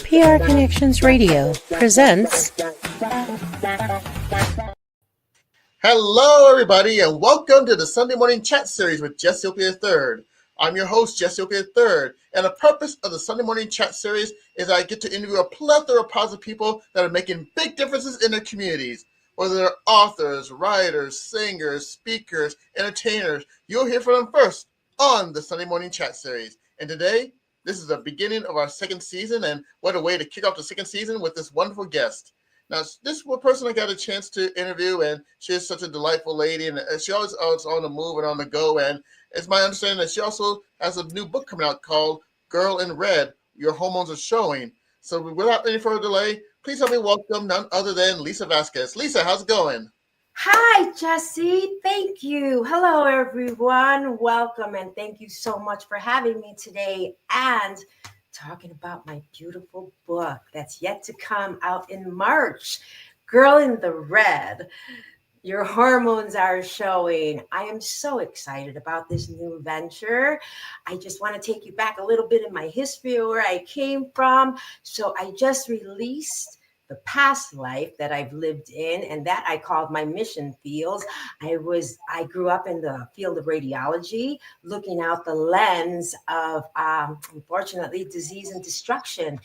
PR Connections Radio presents. Hello, everybody, and welcome to the Sunday Morning Chat Series with Jessioka III. I'm your host, Jessioka III, and the purpose of the Sunday Morning Chat Series is I get to interview a plethora of positive people that are making big differences in their communities. Whether they're authors, writers, singers, speakers, entertainers, you'll hear from them first on the Sunday Morning Chat Series. And today, this is the beginning of our second season, and what a way to kick off the second season with this wonderful guest. Now, this is one person I got a chance to interview, and she is such a delightful lady, and she always is on the move and on the go, and it's my understanding that she also has a new book coming out called Girl in Red, Your Hormones Are Showing. So without any further delay, please help me welcome none other than Lisa Vasquez. Lisa, how's it going? Hi, Jesse. Thank you. Hello, everyone. Welcome, and thank you so much for having me today and talking about my beautiful book that's yet to come out in March, Girl in the Red. Your hormones are showing. I am so excited about this new venture. I just want to take you back a little bit in my history of where I came from. So I just released the past life that I've lived in, and that I called my mission fields. I grew up in the field of radiology, looking out the lens of, unfortunately, disease and destruction.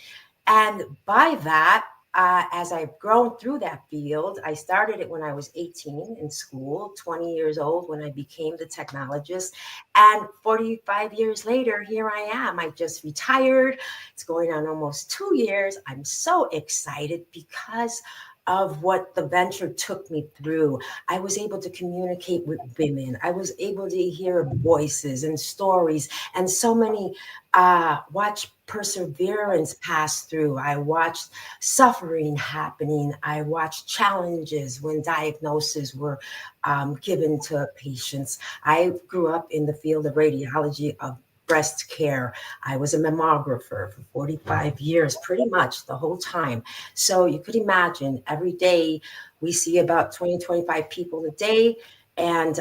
And by that, as I've grown through that field, I started it when I was 18 in school, 20 years old when I became the technologist. And 45 years later, here I am. I just retired. It's going on almost 2 years. I'm so excited because of what the venture took me through. I was able to communicate with women. I was able to hear voices and stories, and so many watch perseverance pass through. I watched suffering happening. I watched challenges when diagnoses were given to patients. I grew up in the field of radiology of breast care. I was a mammographer for 45 years, pretty much the whole time. So you could imagine every day we see about 20, 25 people a day. And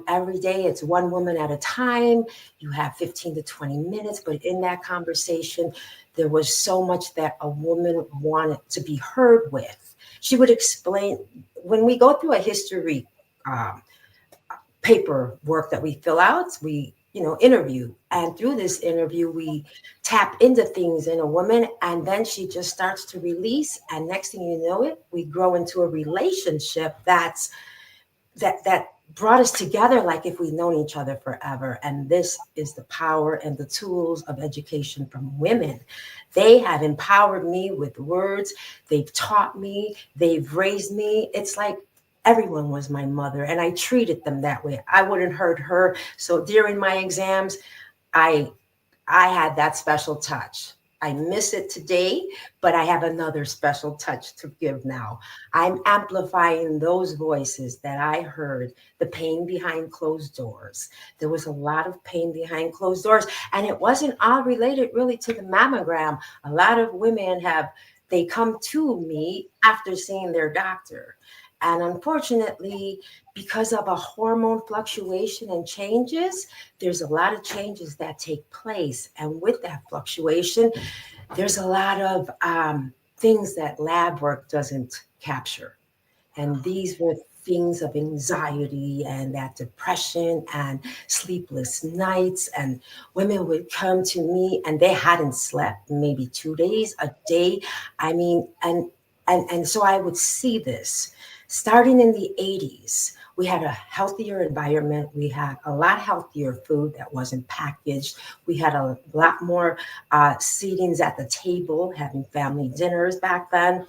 every day it's one woman at a time. You have 15 to 20 minutes, but in that conversation, there was so much that a woman wanted to be heard with. She would explain, when we go through a history paperwork that we fill out, we interview. And through this interview, we tap into things in a woman, and then she just starts to release. And next thing you know it, we grow into a relationship that brought us together like if we'd known each other forever. And this is the power and the tools of education from women. They have empowered me with words. They've taught me. They've raised me. It's like everyone was my mother, and I treated them that way. I wouldn't hurt her. So during my exams, I had that special touch. I miss it today, but I have another special touch to give now. I'm amplifying those voices that I heard, the pain behind closed doors. There was a lot of pain behind closed doors, and it wasn't all related really to the mammogram. A lot of women they come to me after seeing their doctor. And unfortunately, because of a hormone fluctuation and changes, there's a lot of changes that take place. And with that fluctuation, there's a lot of things that lab work doesn't capture. And these were things of anxiety and that depression and sleepless nights. And women would come to me and they hadn't slept maybe 2 days, a day. I mean, and so I would see this. Starting in the 80s, we had a healthier environment. We had a lot healthier food that wasn't packaged. We had a lot more seatings at the table, having family dinners back then.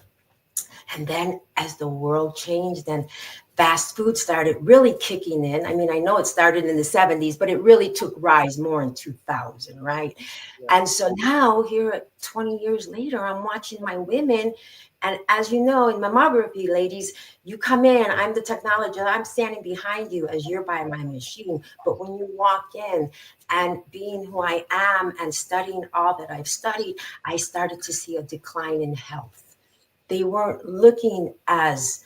And then as the world changed and fast food started really kicking in. I mean, I know it started in the 70s, but it really took rise more in 2000, right? Yeah. And so now here 20 years later, I'm watching my women. And as you know, in mammography, ladies, you come in, I'm the technologist, I'm standing behind you as you're by my machine. But when you walk in and being who I am and studying all that I've studied, I started to see a decline in health. They weren't looking as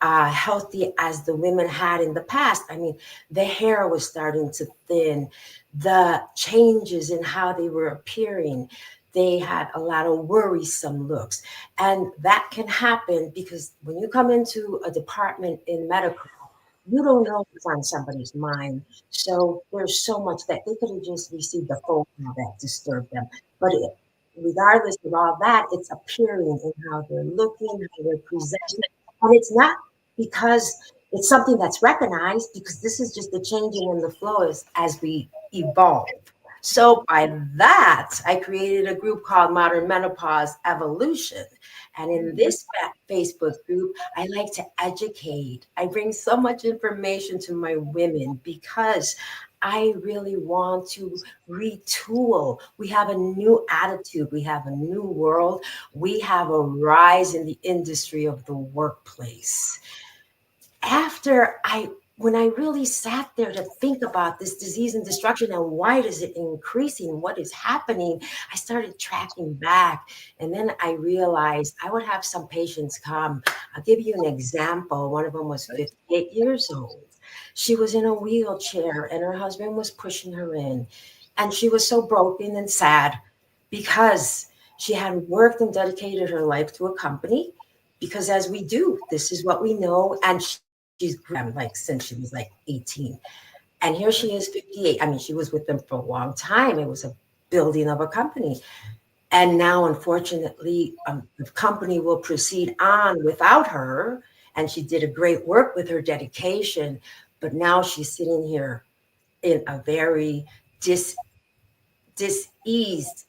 healthy as the women had in the past. I mean, the hair was starting to thin, the changes in how they were appearing. They had a lot of worrisome looks. And that can happen because when you come into a department in medical, you don't know what's on somebody's mind. So there's so much that they could have just received a phone call that disturbed them. But regardless of all that, it's appearing in how they're looking, how they're presenting. And it's not because it's something that's recognized, because this is just the changing in the flow as we evolve. So by that, I created a group called Modern Menopause Evolution. And in this Facebook group, I like to educate. I bring so much information to my women because I really want to retool. We have a new attitude. We have a new world. We have a rise in the industry of the workplace. After I When I really sat there to think about this disease and destruction and why is it increasing, what is happening, I started tracking back. And then I realized I would have some patients come. I'll give you an example. One of them was 58 years old. She was in a wheelchair and her husband was pushing her in. And she was so broken and sad because she had worked and dedicated her life to a company. Because as we do, this is what we know. And she's like since she was like 18. And here she is 58. I mean, she was with them for a long time. It was a building of a company. And now, unfortunately, the company will proceed on without her. And she did a great work with her dedication. But now she's sitting here in a very diseased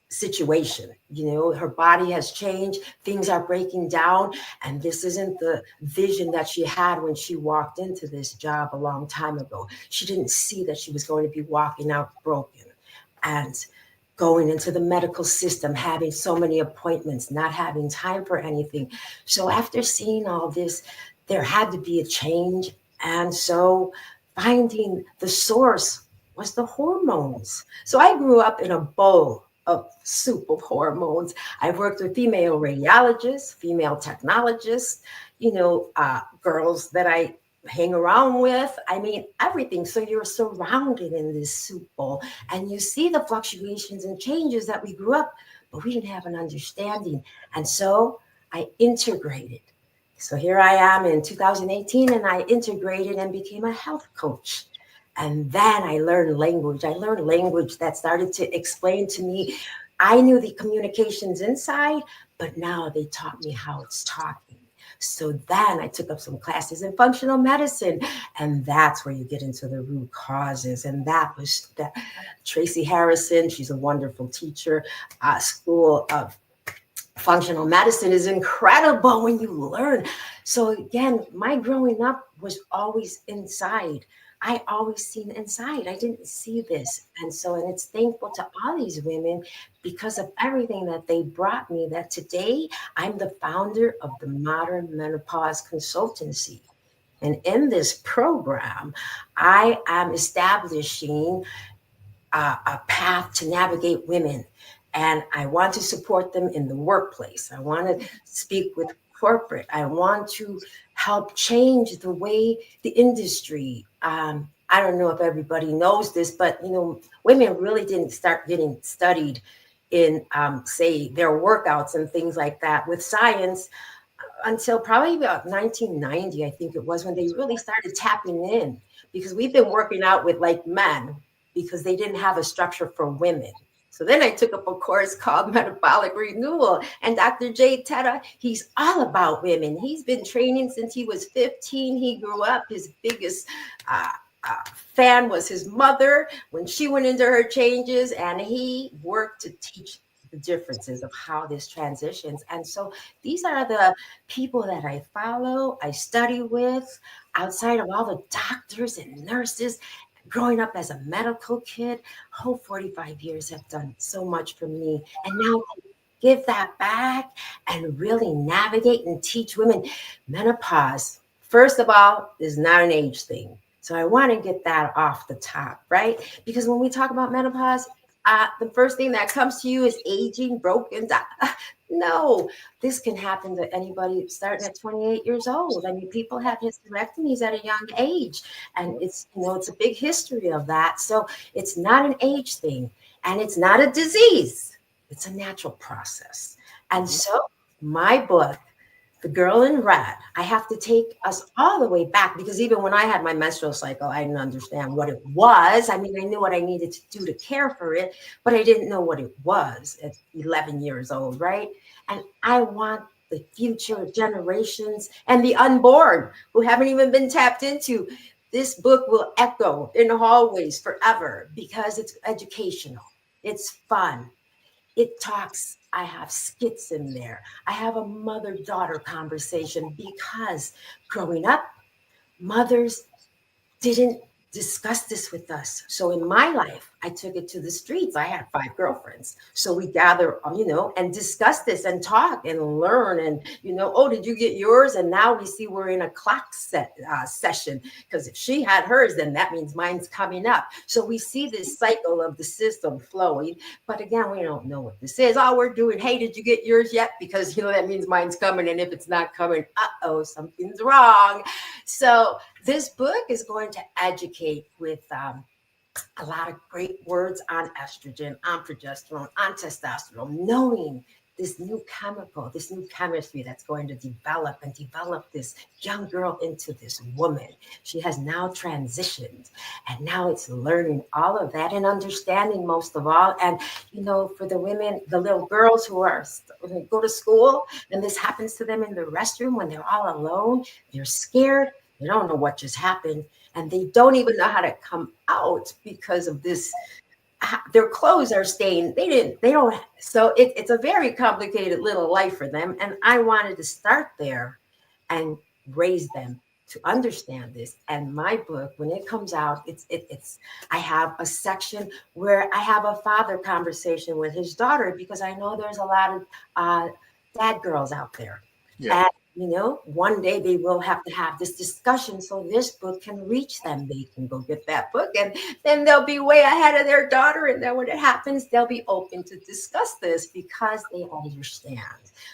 situation. You know, her body has changed, things are breaking down, and this isn't the vision that she had when she walked into this job a long time ago. She didn't see that she was going to be walking out broken and going into the medical system, having so many appointments, not having time for anything. So after seeing all this, there had to be a change. And so finding the source was the hormones. So I grew up in a bowl of soup of hormones. I worked with female radiologists, female technologists, girls that I hang around with. I mean, everything. So you're surrounded in this soup bowl and you see the fluctuations and changes that we grew up, but we didn't have an understanding. And so I integrated. So here I am in 2018 and I integrated and became a health coach. And then I learned language. I learned language that started to explain to me. I knew the communications inside, but now they taught me how it's talking. So then I took up some classes in functional medicine, and that's where you get into the root causes. And that was that. Tracy Harrison, she's a wonderful teacher. School of Functional medicine is incredible when you learn. So again, my growing up was always inside. I always seen inside. I didn't see this. And it's thankful to all these women because of everything that they brought me, that today I'm the founder of the Modern Menopause Consultancy. And in this program, I am establishing a path to navigate women. And I want to support them in the workplace. I want to speak with corporate. I want to help change the way the industry. I don't know if everybody knows this, but women really didn't start getting studied in, say, their workouts and things like that with science until probably about 1990, I think it was, when they really started tapping in, because we've been working out with like men because they didn't have a structure for women. So then I took up a course called Metabolic Renewal. And Dr. Jay Teta, he's all about women. He's been training since he was 15. He grew up, his biggest fan was his mother when she went into her changes, and he worked to teach the differences of how this transitions. And so these are the people that I follow, I study with, outside of all the doctors and nurses. Growing up as a medical kid, whole 45 years have done so much for me. And now give that back and really navigate and teach women. Menopause, first of all, is not an age thing. So I want to get that off the top, right? Because when we talk about menopause, the first thing that comes to you is aging, broken. No, this can happen to anybody starting at 28 years old. I mean, people have hysterectomies at a young age, and it's a big history of that. So it's not an age thing, and it's not a disease. It's a natural process. And so my book, The Girl in Red, I have to take us all the way back, because even when I had my menstrual cycle, I didn't understand what it was. I mean, I knew what I needed to do to care for it, but I didn't know what it was at 11 years old, right? And I want the future generations and the unborn who haven't even been tapped into. This book will echo in the hallways forever because it's educational. It's fun. It talks, I have skits in there. I have a mother-daughter conversation because growing up, mothers didn't discuss this with us. So in my life, I took it to the streets. I had 5 girlfriends. So we gather, and discuss this and talk and learn. And, oh, did you get yours? And now we see we're in a clock session, because if she had hers, then that means mine's coming up. So we see this cycle of the system flowing. But again, we don't know what this is. All we're doing, hey, did you get yours yet? Because, that means mine's coming. And if it's not coming, something's wrong. So this book is going to educate with a lot of great words on estrogen, on progesterone, on testosterone, knowing this new chemical, this new chemistry that's going to develop this young girl into this woman. She has now transitioned, and now it's learning all of that and understanding most of all. And, for the women, the little girls who go to school and this happens to them in the restroom when they're all alone, they're scared. They don't know what just happened, and they don't even know how to come out because of this. Their clothes are stained. They don't. So it's a very complicated little life for them. And I wanted to start there and raise them to understand this. And my book, when it comes out, I have a section where I have a father conversation with his daughter, because I know there's a lot of dad girls out there. Yeah. And one day they will have to have this discussion so this book can reach them. They can go get that book, and then they'll be way ahead of their daughter. And then when it happens, they'll be open to discuss this because they understand.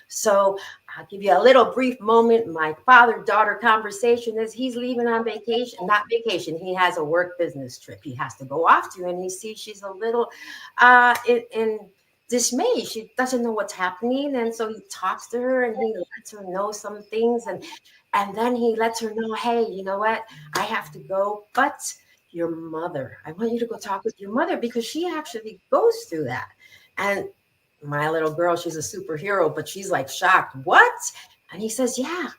So I'll give you a little brief moment. My father-daughter conversation is he's leaving on vacation, not vacation. He has a work business trip he has to go off to, and he sees she's a little in dismay. She doesn't know what's happening. And so he talks to her and he lets her know some things. And then he lets her know, hey, you know what? I have to go. But your mother, I want you to go talk with your mother, because she actually goes through that. And my little girl, she's a superhero, but she's like shocked. What? And he says, yeah,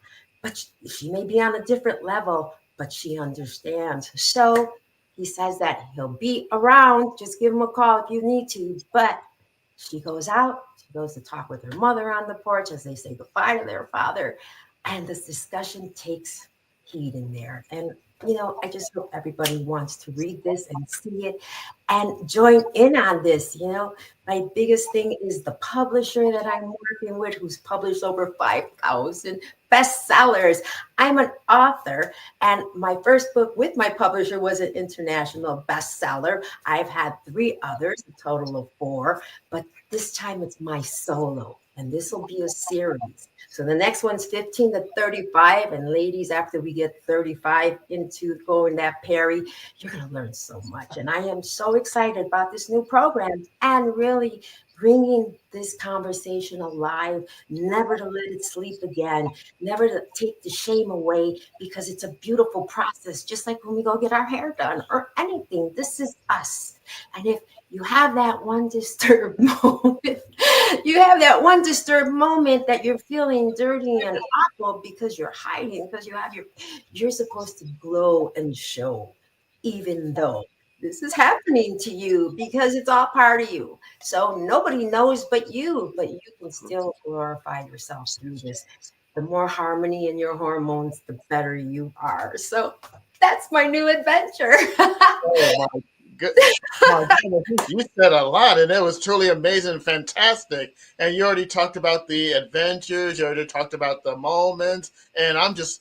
but she may be on a different level, but she understands. So he says that he'll be around. Just give him a call if you need to. But she goes out, she goes to talk with her mother on the porch as they say goodbye to their father. And this discussion takes heat in there. And, I just hope everybody wants to read this and see it and join in on this. My biggest thing is the publisher that I'm working with, who's published over 5,000 bestsellers. I'm an author, and my first book with my publisher was an international bestseller. I've had 3 others, a total of 4, but this time it's my solo, and this will be a series. So the next one's 15 to 35, and ladies, after we get 35 into going that Perry, you're going to learn so much. And I am so excited about this new program and really bringing this conversation alive, never to let it sleep again, never to take the shame away, because it's a beautiful process, just like when we go get our hair done or anything. This is us. And if you have that one disturbed moment, that you're feeling dirty and awful because you're hiding, because you're supposed to glow and show, even though this is happening to you, because it's all part of you. So nobody knows but you can still glorify yourself through this. The more harmony in your hormones, the better you are. So that's my new adventure. Oh my goodness. You said a lot, and it was truly amazing, fantastic. And you already talked about the adventures, you already talked about the moments, and I'm just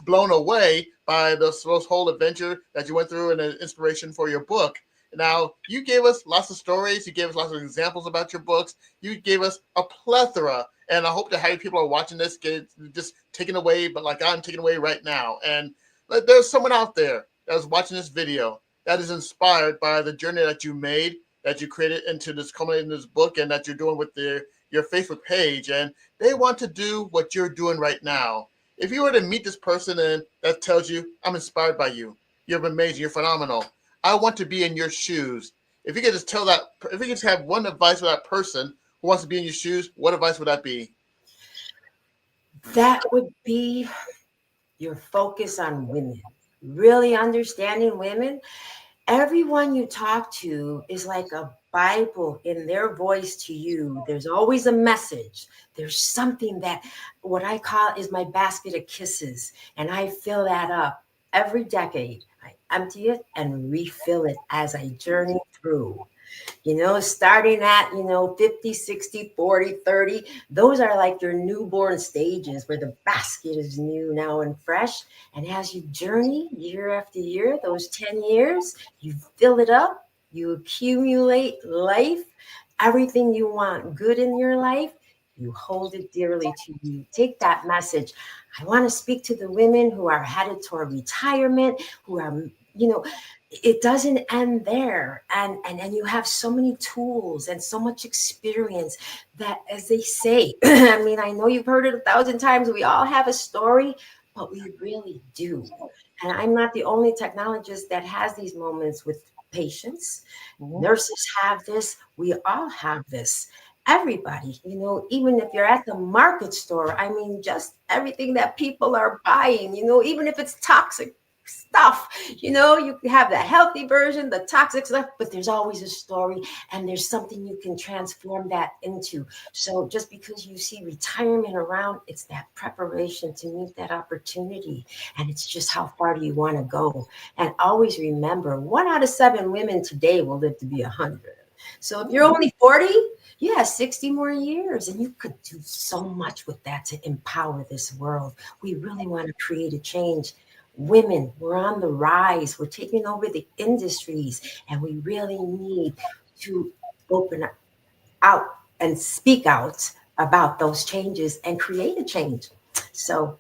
blown away by this whole adventure that you went through and the inspiration for your book. Now, you gave us lots of stories. You gave us lots of examples about your books. You gave us a plethora. And I hope that how people are watching this get just taken away, but like I'm taken away right now. And there's someone out there that is watching this video that is inspired by the journey that you made, that you created into this, culminating this book, and that you're doing with your Facebook page. And they want to do what you're doing right now. If you were to meet this person and that tells you, I'm inspired by you, you're amazing, you're phenomenal, I want to be in your shoes. If you could just tell that, if you could just have one advice for that person who wants to be in your shoes, what advice would that be? That would be your focus on women, really understanding women. Everyone you talk to is like a Bible in their voice to you. There's always a message. There's something that what I call is my basket of kisses. And I fill that up every decade. I empty it and refill it as I journey through. Starting at, 50, 60, 40, 30. Those are like your newborn stages where the basket is new now and fresh. And as you journey year after year, those 10 years, you fill it up, you accumulate life, everything you want good in your life, you hold it dearly to you. Take that message. I want to speak to the women who are headed toward retirement, who are, it doesn't end there. And you have so many tools and so much experience that, as they say, I mean, I know you've heard it 1,000 times. We all have a story, but we really do. And I'm not the only technologist that has these moments with patients. Mm-hmm. Nurses have this. We all have this. Everybody, even if you're at the market store, I mean, just everything that people are buying, even if it's toxic stuff, you have the healthy version, the toxic stuff, but there's always a story and there's something you can transform that into. So just because you see retirement around, it's that preparation to meet that opportunity. And it's just how far do you want to go? And always remember, 1 out of 7 women today will live to be 100. So if you're only 40, you have 60 more years, and you could do so much with that to empower this world. We really want to create a change. Women, we're on the rise. We're taking over the industries, and we really need to open out and speak out about those changes and create a change. So,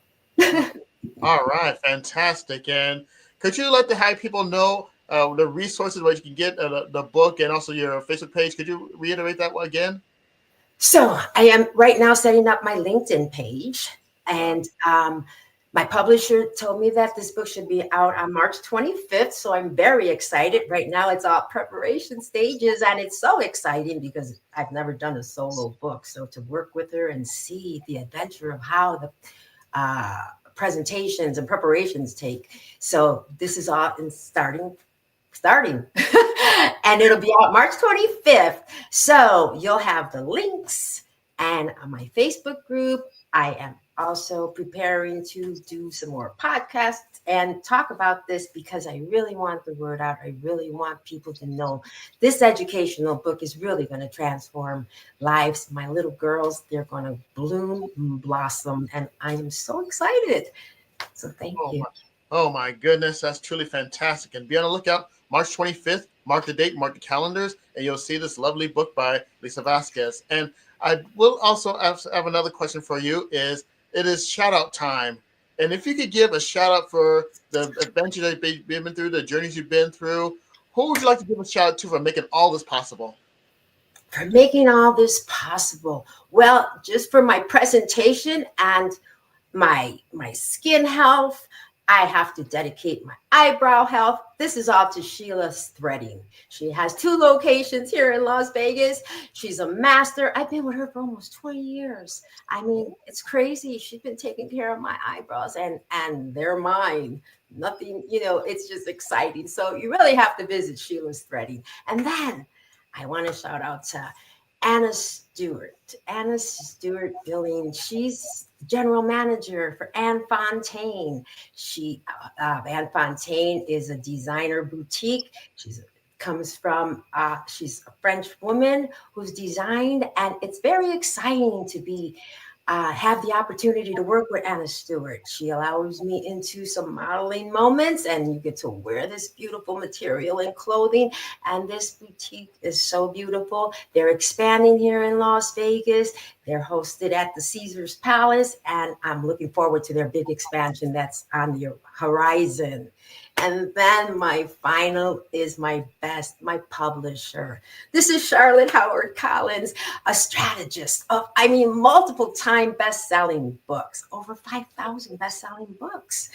all right, fantastic. And could you let the high people know the resources where you can get the book and also your Facebook page? Could you reiterate that one again? So I am right now setting up my LinkedIn page, and my publisher told me that this book should be out on March 25th. So I'm very excited. Right now it's all preparation stages, and it's so exciting because I've never done a solo book. So to work with her and see the adventure of how the presentations and preparations take. So this is all in starting. And it'll be out March 25th. So you'll have the links and on my Facebook group. I am also preparing to do some more podcasts and talk about this because I really want the word out. I really want people to know this educational book is really going to transform lives. My little girls, they're going to bloom and blossom. And I am so excited. So thank you. Oh my goodness, that's truly fantastic. And be on the lookout, March 25th, mark the date, mark the calendars, and you'll see this lovely book by Lisa Vasquez. And I will also have another question for you. It is shout out time. And if you could give a shout out for the adventures that you've been through, the journeys you've been through, who would you like to give a shout out to for making all this possible? For making all this possible. Well, just for my presentation and my skin health, I have to dedicate my eyebrow health. This is all to Sheila's Threading. She has 2 locations here in Las Vegas. She's a master. I've been with her for almost 20 years. I mean, it's crazy. She's been taking care of my eyebrows and they're mine. Nothing, it's just exciting. So you really have to visit Sheila's Threading. And then I want to shout out to Anna Stewart Billing. She's general manager for Anne Fontaine. Anne Fontaine is a designer boutique. She's a French woman who's designed, and it's very exciting to be have the opportunity to work with Anna Stewart. She allows me into some modeling moments, and you get to wear this beautiful material and clothing. And this boutique is so beautiful. They're expanding here in Las Vegas. They're hosted at the Caesars Palace, and I'm looking forward to their big expansion that's on the horizon. And then my final is my publisher. This is Charlotte Howard Collins, a strategist of, multiple time best-selling books, over 5,000 best-selling books.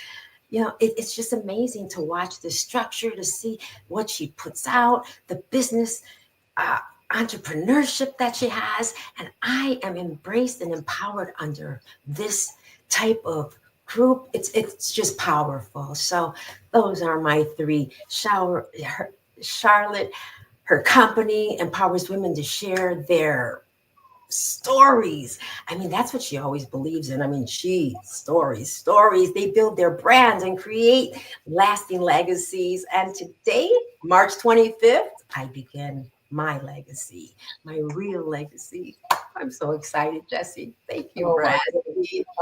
It's just amazing to watch the structure, to see what she puts out, the business entrepreneurship that she has. And I am embraced and empowered under this type of group. It's just powerful. So those are my three. Charlotte, her company empowers women to share their stories. That's what she always believes in. Stories. They build their brands and create lasting legacies. And today, March 25th, I begin my legacy, my real legacy. I'm so excited, Jesse. Thank you, Brad.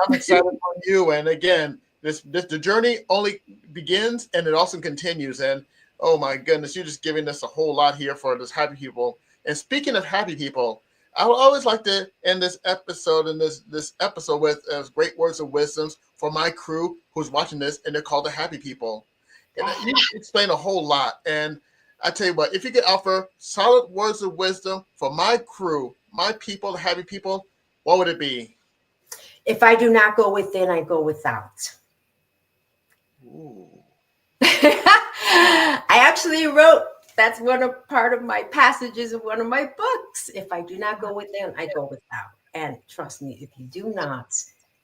I'm excited for you. And again, the journey only begins and it also continues. And oh my goodness, you're just giving us a whole lot here for this happy people. And speaking of happy people, I would always like to end this episode and this episode with great words of wisdom for my crew who's watching this, and they're called the happy people. And you explain a whole lot. And I tell you what, if you could offer solid words of wisdom for my crew, my people, the happy people, what would it be? If I do not go within, I go without. Ooh. I actually wrote, that's part of my passages of one of my books. If I do not go within, I go without. And trust me, if you do not,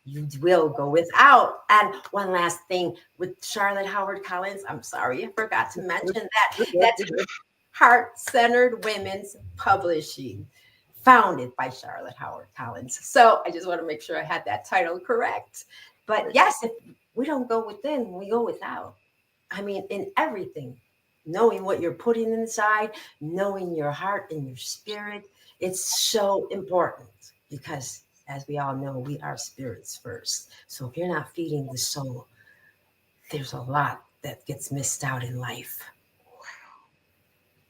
you will go without. And one last thing with Charlotte Howard Collins, I'm sorry, I forgot to mention that. That's Heart-Centered Women's Publishing, founded by Charlotte Howard Collins. So I just want to make sure I had that title correct. But yes, if we don't go within, we go without. In everything, knowing what you're putting inside, knowing your heart and your spirit, it's so important because, as we all know, we are spirits first. So if you're not feeding the soul, there's a lot that gets missed out in life. Wow.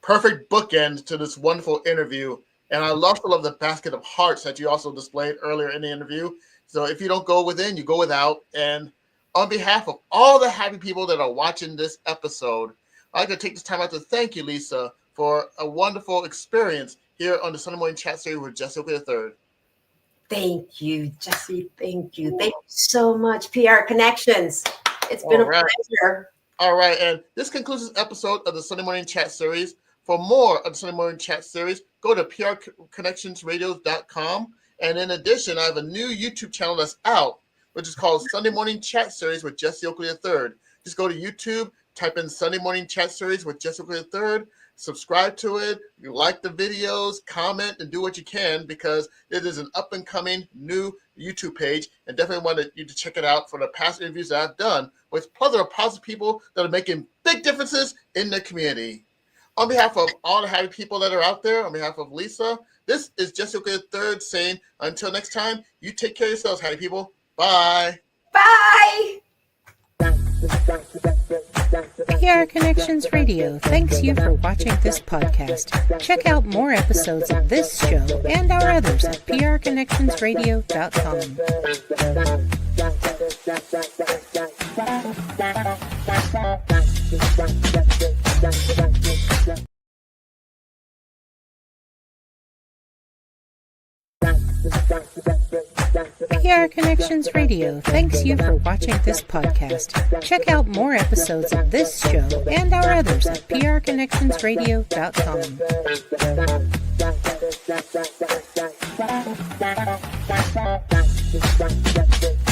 Perfect bookend to this wonderful interview. And I love the basket of hearts that you also displayed earlier in the interview. So if you don't go within, you go without. And on behalf of all the happy people that are watching this episode, I'd like to take this time out to thank you, Lisa, for a wonderful experience here on the Sunday Morning Chat Series with Jesse Oakley III. Thank you, Jesse. Thank you. Thank you so much, PR Connections. It's been a pleasure. All right. And this concludes this episode of the Sunday Morning Chat Series. For more of the Sunday Morning Chat Series, go to prconnectionsradio.com. And in addition, I have a new YouTube channel that's out, which is called Sunday Morning Chat Series with Jesse Oakley III. Just go to YouTube, type in Sunday Morning Chat Series with Jesse Oakley III. Subscribe to it, you like the videos, comment, and do what you can because it is an up-and-coming new YouTube page, and definitely want you to check it out for the past interviews that I've done with a plethora of positive people that are making big differences in the community. On behalf of all the happy people that are out there, on behalf of Lisa, this is Jesse Oakley III saying, until next time, you take care of yourselves, happy people. Bye. Bye. PR Connections Radio thanks you for watching this podcast. Check out more episodes of this show and our others at prconnectionsradio.com. PR Connections Radio thanks you for watching this podcast. Check out more episodes of this show and our others at prconnectionsradio.com.